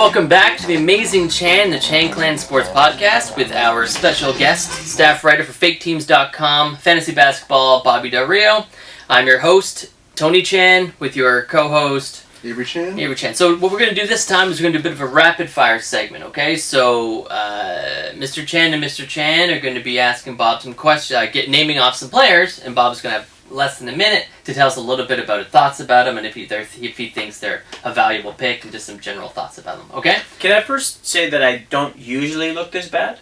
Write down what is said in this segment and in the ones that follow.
welcome back to the Amazing Chan, the Chan Clan Sports Podcast, with our special guest, staff writer for FakeTeams.com, fantasy basketball, Bobby Del Rio. I'm your host, Tony Chan, with your co-host, Avery Chan. So what we're going to do this time is we're going to do a bit of a rapid-fire segment, okay? So Mr. Chan and Mr. Chan are going to be asking Bob some questions, naming off some players, and Bob's going to have less than a minute to tell us a little bit about his thoughts about them and if he thinks they're a valuable pick and just some general thoughts about them, okay? Can I first say that I don't usually look this bad?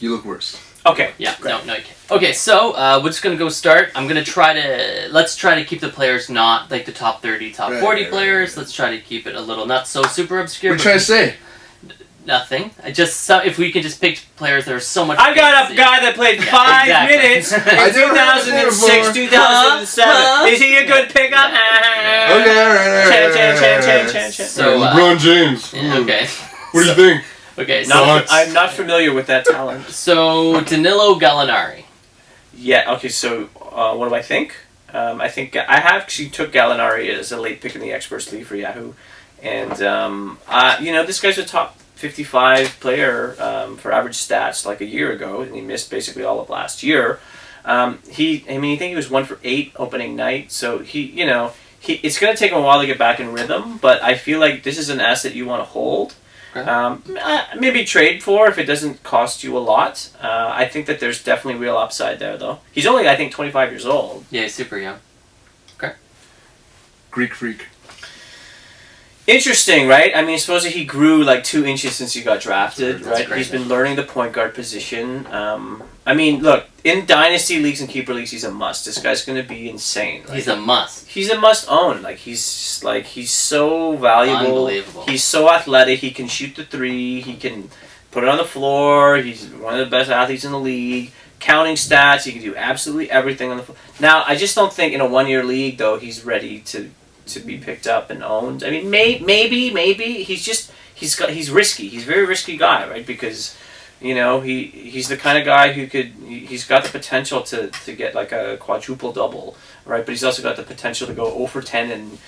You look worse. Okay. Yeah, great. No, you can't. Okay, so we're just going to go start. Let's try to keep the players not like the top 30, top 40 players. Right. Let's try to keep it a little not so super obscure. What are you trying to say? Nothing. If we can just pick players that are so much. I got a guy that played 5 minutes in 2006, 2007. Is he a good pickup? Okay, all right. So LeBron James. Okay. What do you think? Okay, I'm not familiar with that talent. So Danilo Gallinari. Yeah. Okay. So what do I think? I think I actually took Gallinari as a late pick in the Experts League for Yahoo, and this guy's a top 55 player for average stats like a year ago, and he missed basically all of last year. I think he was 1 for 8 opening night, so it's going to take him a while to get back in rhythm, but I feel like this is an asset you want to hold. Okay. Maybe trade for if it doesn't cost you a lot. I think that there's definitely real upside there, though. He's only, I think, 25 years old. Yeah, he's super young. Okay. Greek freak. Interesting, right? I mean, supposedly he grew like 2 inches since he got drafted, right? Great. He's been learning the point guard position. Look, in dynasty leagues and keeper leagues, he's a must. This guy's going to be insane. He's a must. He's a must own. He's so valuable. Unbelievable. He's so athletic. He can shoot the 3. He can put it on the floor. He's one of the best athletes in the league. Counting stats, he can do absolutely everything on the floor. Now, I just don't think in a 1-year league though he's ready to be picked up and owned. I mean, maybe he's risky. He's a very risky guy, right? Because he's the kind of guy who he's got the potential to get like a quadruple double, right? But he's also got the potential to go 0 for 10 and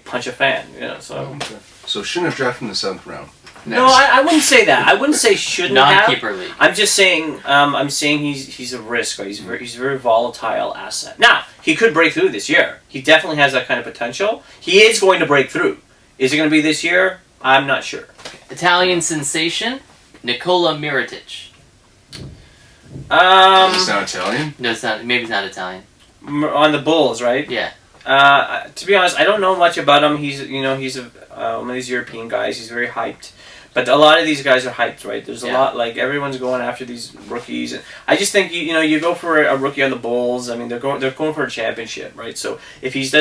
punch a fan, so. So shouldn't have drafted in the 7th round. Next. No, I wouldn't say that. I wouldn't say shouldn't have. Non-keeper league. I'm just saying. I'm saying he's a risk. Right? He's a very volatile asset. Now he could break through this year. He definitely has that kind of potential. He is going to break through. Is it going to be this year? I'm not sure. Italian sensation, Nikola Mirotic. He's not Italian. No, it's not. Maybe he's not Italian. On the Bulls, right? Yeah. To be honest, I don't know much about him. He's one of these European guys. He's very hyped. But a lot of these guys are hyped, right? There's a lot, everyone's going after these rookies. And I just think, you go for a rookie on the Bulls. I mean, they're going for a championship, right? So if he's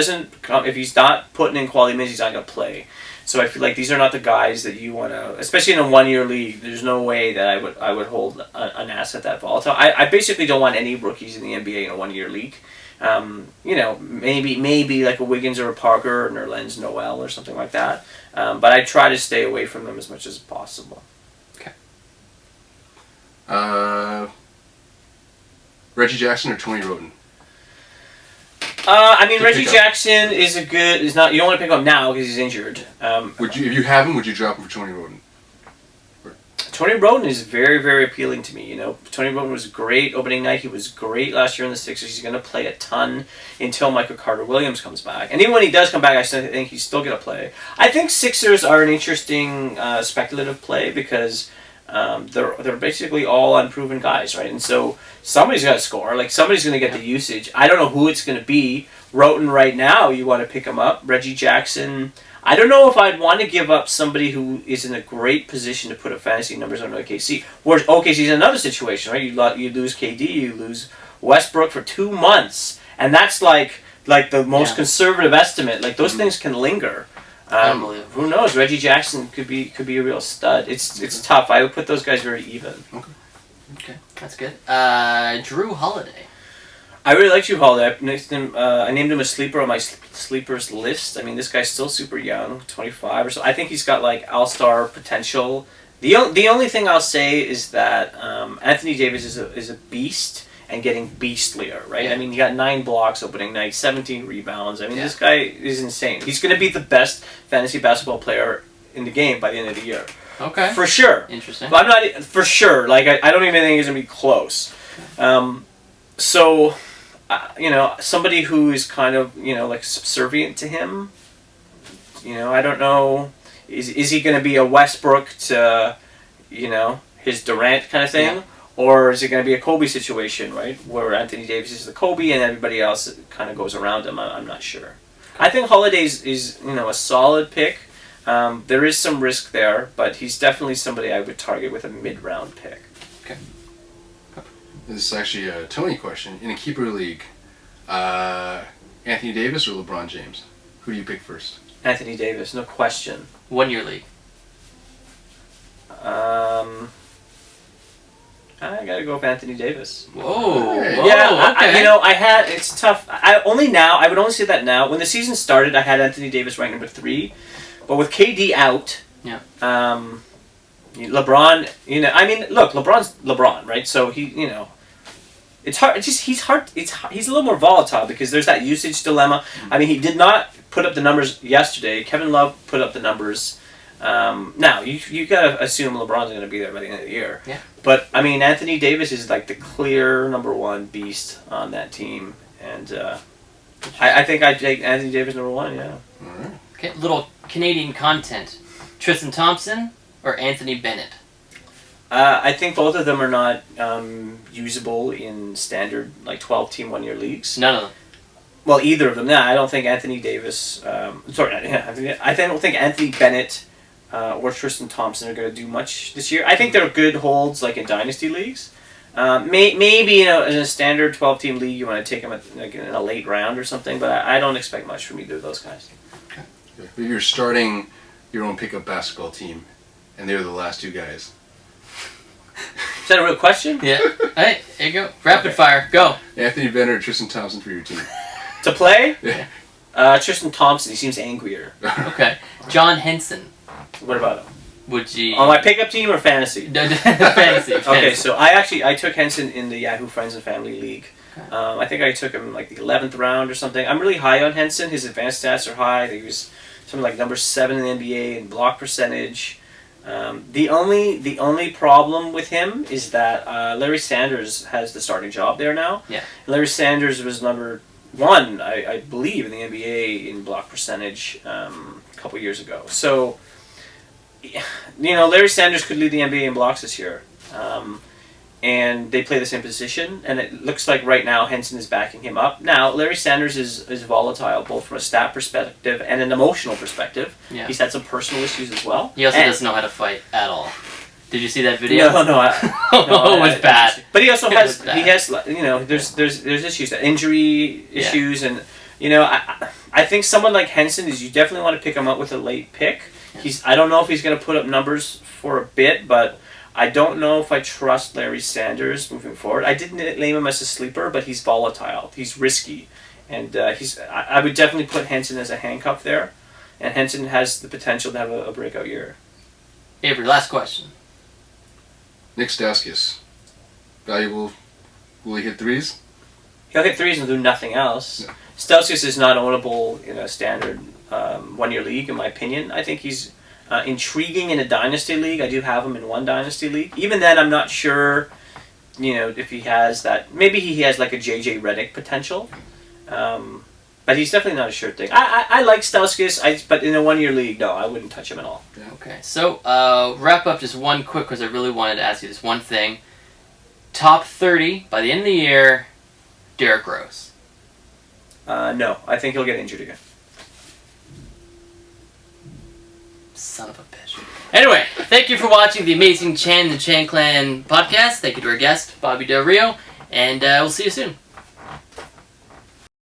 not putting in quality minutes, he's not going to play. So I feel like these are not the guys that you want to, especially in a 1-year league. There's no way that I would hold an asset that volatile. I basically don't want any rookies in the NBA in a 1-year league. Maybe like a Wiggins or a Parker or Nerlens Noel or something like that. But I try to stay away from them as much as possible. Okay. Reggie Jackson or Tony Roden? Reggie Jackson is not. You don't want to pick him up now because he's injured. If you have him, would you drop him for Tony Roden? Tony Roden is very, very appealing to me. Tony Roden was great opening night. He was great last year in the Sixers. He's going to play a ton until Michael Carter-Williams comes back. And even when he does come back, I still think he's still going to play. I think Sixers are an interesting speculative play because they're basically all unproven guys, right? And so somebody's got to score. Like, somebody's going to get the usage. I don't know who it's going to be. Roten right now, you want to pick him up. Reggie Jackson, I don't know if I'd want to give up somebody who is in a great position to put up fantasy numbers on OKC. Whereas OKC's in another situation, right? You lose KD, you lose Westbrook for 2 months, and that's like the most conservative estimate. Like, those things can linger. Unbelievable. Who knows? Reggie Jackson could be a real stud. It's tough. I would put those guys very even. Okay, that's good. Drew Holiday. I really like Drew Holiday. I named him a sleeper on my sleepers list. I mean, this guy's still super young, 25 or so. I think he's got all-star potential. The only thing I'll say is that Anthony Davis is a beast and getting beastlier, right? Yeah. I mean, he got 9 blocks opening night, 17 rebounds. I mean, this guy is insane. He's going to be the best fantasy basketball player in the game by the end of the year. Okay. For sure. Interesting. But I'm not for sure. Like I don't even think it's gonna be close. So, somebody who is kind of like subservient to him. I don't know. Is he gonna be a Westbrook to, his Durant kind of thing, or is it gonna be a Kobe situation, right, where Anthony Davis is the Kobe and everybody else kind of goes around him? I'm not sure. I think Holiday is a solid pick. There is some risk there, but he's definitely somebody I would target with a mid-round pick. Okay. This is actually a Tony question. In a keeper league, Anthony Davis or LeBron James? Who do you pick first? Anthony Davis, no question. 1-year league. I gotta go with Anthony Davis. Whoa. Hey. Whoa. Yeah, Okay. it's tough. I would only say that now. When the season started, I had Anthony Davis ranked number 3, but with KD out, Yeah. LeBron, look, LeBron's LeBron, right? So it's hard. He's hard. He's a little more volatile because there's that usage dilemma. I mean, he did not put up the numbers yesterday. Kevin Love put up the numbers. Now you gotta assume LeBron's gonna be there by the end of the year. Yeah. But I mean, Anthony Davis is like the clear number 1 beast on that team, and I think I'd take Anthony Davis number 1. Yeah. All right. Okay. Little Canadian content. Tristan Thompson or Anthony Bennett? I think both of them are not usable in standard 12-team 1-year leagues. None of them. Well, either of them. No, I don't think Anthony Davis. I don't think Anthony Bennett or Tristan Thompson are going to do much this year. I think they're good holds in dynasty leagues. Maybe in a standard 12-team league you want to take them in a late round or something. But I don't expect much from either of those guys. If you're starting your own pickup basketball team, and they're the last 2 guys. Is that a real question? Yeah. Hey, there you go. Rapid fire. Go. Anthony Bennett or Tristan Thompson for your team? To play? Yeah. Tristan Thompson. He seems angrier. Okay. John Henson. What about him? Would you... On my pickup team or fantasy? Fantasy. Okay, so I took Henson in the Yahoo Friends and Family League. I think I took him the 11th round or something. I'm really high on Henson. His advanced stats are high. I think he was something number 7 in the NBA in block percentage. The only problem with him is that Larry Sanders has the starting job there now. Yeah. Larry Sanders was number 1, I believe, in the NBA in block percentage a couple years ago. So, Larry Sanders could lead the NBA in blocks this year. And they play the same position, and it looks like right now Henson is backing him up. Now, Larry Sanders is volatile, both from a stat perspective and an emotional perspective. Yeah. He's had some personal issues as well. He also doesn't know how to fight at all. Did you see that video? No, It was bad. But he also has, bad. he has, there's issues, injury issues, and I think someone like Henson you definitely want to pick him up with a late pick. Yeah. I don't know if he's going to put up numbers for a bit, but I don't know if I trust Larry Sanders moving forward. I didn't name him as a sleeper, but he's volatile. He's risky, and I would definitely put Henson as a handcuff there, and Henson has the potential to have a breakout year. Avery, last question. Nick Stauskas. Valuable. Will he hit 3s? He'll hit 3s and do nothing else. Yeah. Stauskas is not ownable in a standard 1-year league, in my opinion. I think he's intriguing in a dynasty league. I do have him in 1 dynasty league. Even then, I'm not sure, if he has that. Maybe he has a JJ Redick potential. But he's definitely not a sure thing. I like Stauskas, but in a 1-year league, no, I wouldn't touch him at all. Yeah. Okay, so wrap up just one quick, because I really wanted to ask you this one thing. Top 30 by the end of the year, Derrick Rose. No, I think he'll get injured again. Son of a bitch. Anyway, thank you for watching the Amazing Chan and the Chan Clan podcast. Thank you to our guest, Bobby Del Rio, and we'll see you soon.